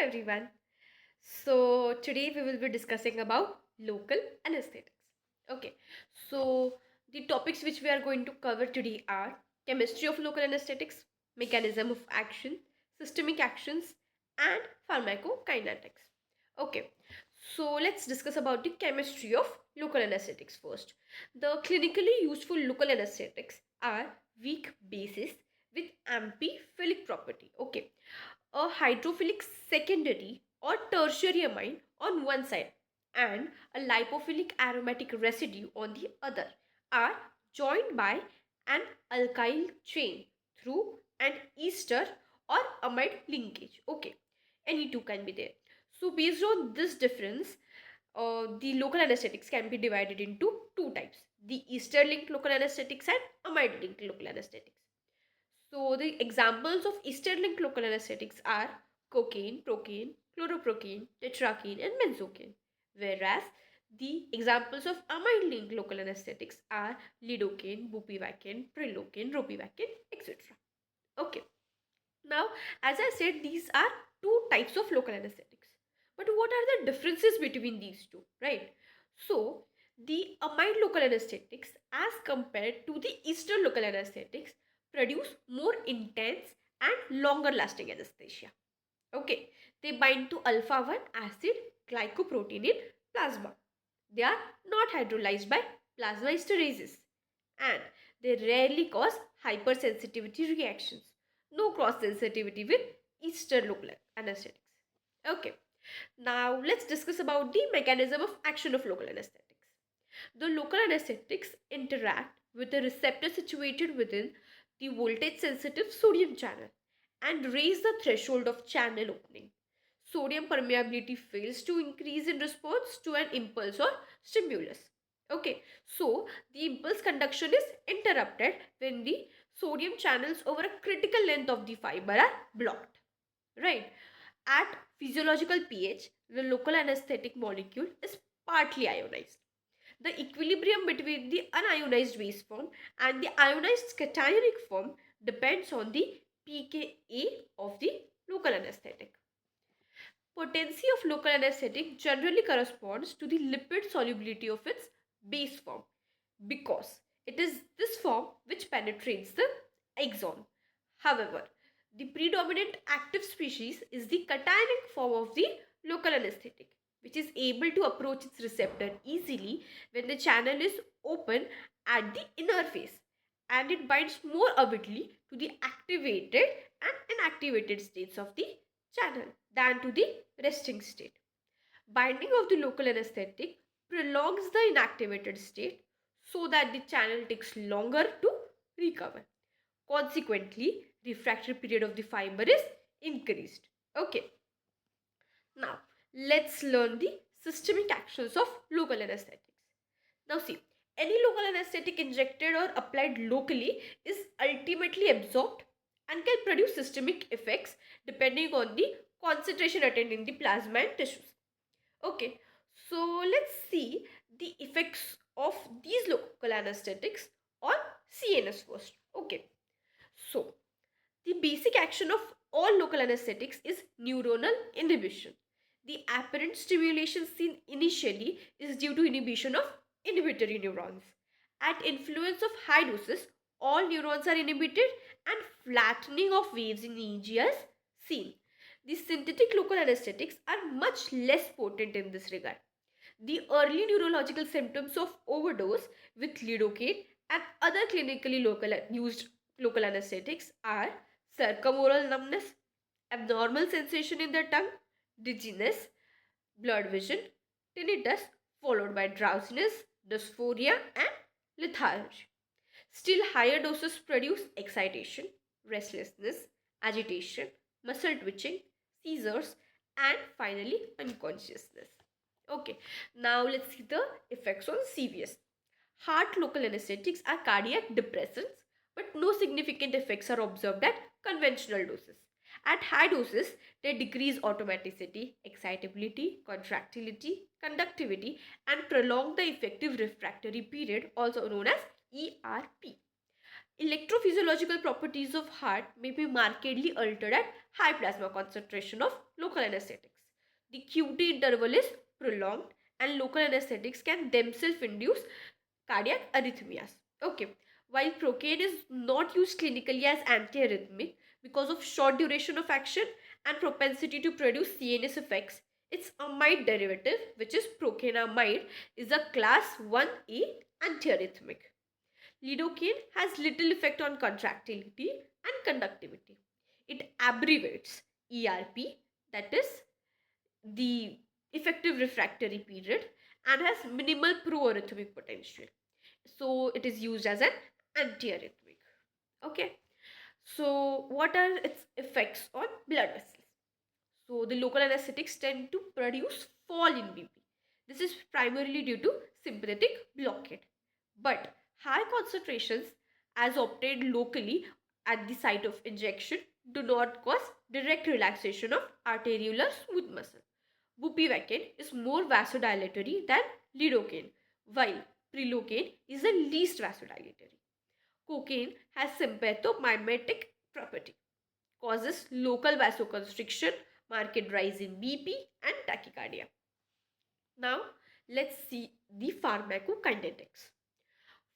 everyone. So today we will be discussing about local anesthetics. Okay. So the topics which we are going to cover today are chemistry of local anesthetics, mechanism of action, systemic actions, and pharmacokinetics. Okay. So let's discuss about the chemistry of local anesthetics first. The clinically useful local anesthetics are weak bases with amphiphilic property. Okay, a hydrophilic secondary or tertiary amine on one side and a lipophilic aromatic residue on the other are joined by an alkyl chain through an ester or amide linkage. Okay, any two can be there. So based on this difference, the local anesthetics can be divided into two types: the ester linked local anesthetics and amide linked local anesthetics. So the examples of ester-linked local anesthetics are cocaine, procaine, chloroprocaine, tetracaine, and benzocaine. Whereas the examples of amide-linked local anesthetics are lidocaine, bupivacaine, prilocaine, ropivacaine, etc. Okay. Now, as I said, these are two types of local anesthetics. But what are the differences between these two, right? So, the amide local anesthetics as compared to the ester local anesthetics produce more intense and longer lasting anesthesia. Okay, they bind to alpha 1 acid glycoprotein in plasma. They are not hydrolyzed by plasmapheresis and they rarely cause hypersensitivity reactions. No cross sensitivity with ester local anesthetics. Okay, now let's discuss about the mechanism of action of local anesthetics. The local anesthetics interact with a receptor situated within the voltage sensitive sodium channel and raise the threshold of channel opening. Sodium permeability fails to increase in response to an impulse or stimulus. Okay, so the impulse conduction is interrupted when the sodium channels over a critical length of the fiber are blocked. Right? At physiological pH, the local anesthetic molecule is partly ionized. The equilibrium between the unionized base form and the ionized cationic form depends on the pKa of the local anesthetic. Potency of local anesthetic generally corresponds to the lipid solubility of its base form because it is this form which penetrates the axon. However, the predominant active species is the cationic form of the local anesthetic, which is able to approach its receptor easily when the channel is open at the inner face, and it binds more avidly to the activated and inactivated states of the channel than to the resting state. Binding of the local anesthetic prolongs the inactivated state so that the channel takes longer to recover. Consequently, refractory period of the fiber is increased. Okay. Now, let's learn the systemic actions of local anesthetics. Now see, any local anesthetic injected or applied locally is ultimately absorbed and can produce systemic effects depending on the concentration attained in the plasma and tissues. Okay, so let's see the effects of these local anesthetics on CNS first. Okay, so the basic action of all local anesthetics is neuronal inhibition. The apparent stimulation seen initially is due to inhibition of inhibitory neurons. At influence of high doses, all neurons are inhibited and flattening of waves in EEG is seen. The synthetic local anesthetics are much less potent in this regard. The early neurological symptoms of overdose with lidocaine and other clinically used local anesthetics are circumoral numbness, abnormal sensation in the tongue, dizziness, blurred vision, tinnitus, followed by drowsiness, dysphoria, and lethargy. Still, higher doses produce excitation, restlessness, agitation, muscle twitching, seizures, and finally unconsciousness. Okay, now let's see the effects on CVS. Heart local anesthetics are cardiac depressants, but no significant effects are observed at conventional doses. At high doses, they decrease automaticity, excitability, contractility, conductivity, and prolong the effective refractory period, also known as ERP. Electrophysiological properties of heart may be markedly altered at high plasma concentration of local anesthetics. The QT interval is prolonged and local anesthetics can themselves induce cardiac arrhythmias. Okay, while procaine is not used clinically as antiarrhythmic because of short duration of action and propensity to produce CNS effects, its amide derivative, which is procainamide, is a class 1A antiarrhythmic. Lidocaine has little effect on contractility and conductivity. It abbreviates ERP, that is the effective refractory period, and has minimal proarrhythmic potential. So it is used as an antiarrhythmic. Okay. So what are its effects on blood vessels? So the local anesthetics tend to produce fall in BP. This is primarily due to sympathetic blockade. But high concentrations as obtained locally at the site of injection do not cause direct relaxation of arteriolar smooth muscle. Bupivacaine is more vasodilatory than lidocaine, while prilocaine is the least vasodilatory. Cocaine has sympathomimetic property, causes local vasoconstriction, marked rise in BP and tachycardia. Now, let's see the pharmacokinetics.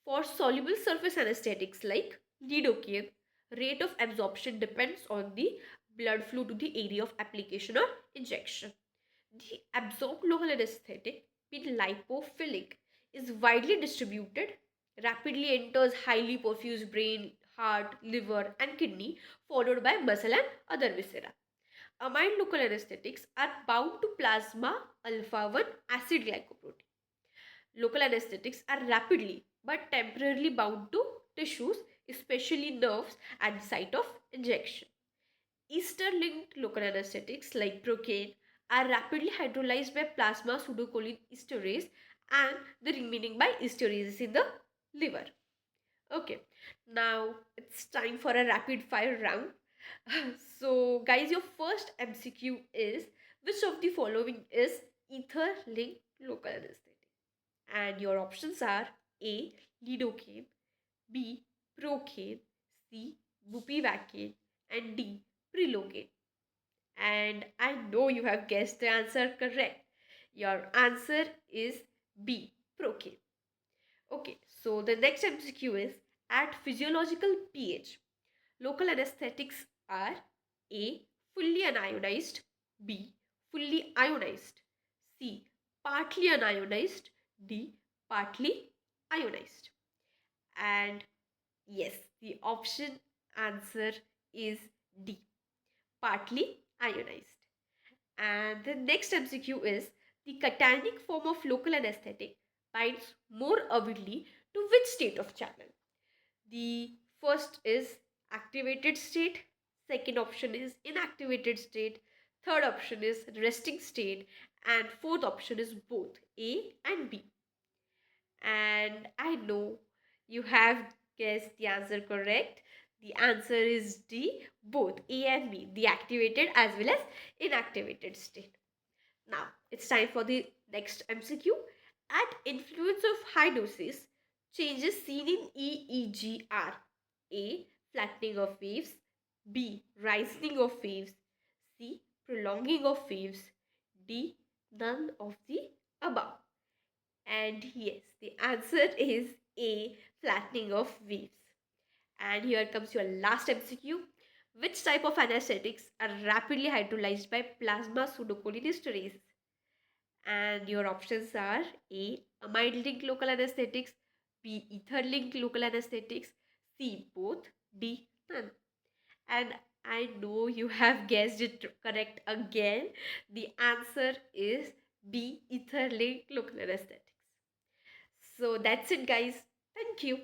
For soluble surface anesthetics like lidocaine, rate of absorption depends on the blood flow to the area of application or injection. The absorbed local anesthetic, being lipophilic, is widely distributed, rapidly enters highly perfused brain, heart, liver, and kidney, followed by muscle and other viscera. Amide local anesthetics are bound to plasma alpha 1 acid glycoprotein. Local anesthetics are rapidly but temporarily bound to tissues, especially nerves, at the site of injection. Ester linked local anesthetics like procaine are rapidly hydrolyzed by plasma pseudocholine esterase and the remaining by esterases in the liver. Okay, now it's time for a rapid fire round. So, guys, your first MCQ is, which of the following is ether linked local anesthetic? And your options are A. Lidocaine, B. Procaine, C. Bupivacaine, and D. Prilocaine. And I know you have guessed the answer correct. Your answer is B. Procaine. Okay, so the next MCQ is, at physiological pH, local anesthetics are A. Fully anionized, B. Fully ionized, C. Partly anionized, D. Partly ionized. And yes, the option answer is D. Partly ionized. And the next MCQ is, the catanic form of local anesthetic binds more avidly to which state of channel? The first is activated state, second option is inactivated state, third option is resting state, and fourth option is both A and B. And I know you have guessed the answer correct. The answer is D, both A and B, the activated as well as inactivated state. Now, it's time for the next MCQ. At influence of high doses, changes seen in EEG are A. Flattening of waves, B. Rising of waves, C. Prolonging of waves, D. None of the above. And yes, the answer is A. Flattening of waves. And here comes your last MCQ. Which type of anesthetics are rapidly hydrolyzed by plasma pseudocholinesterase? And your options are A. Amide linked local anesthetics, B. Ether linked local anesthetics, C. Both, D. None. And I know you have guessed it correct again. The answer is B. Ether linked local anesthetics. So that's it, guys. Thank you.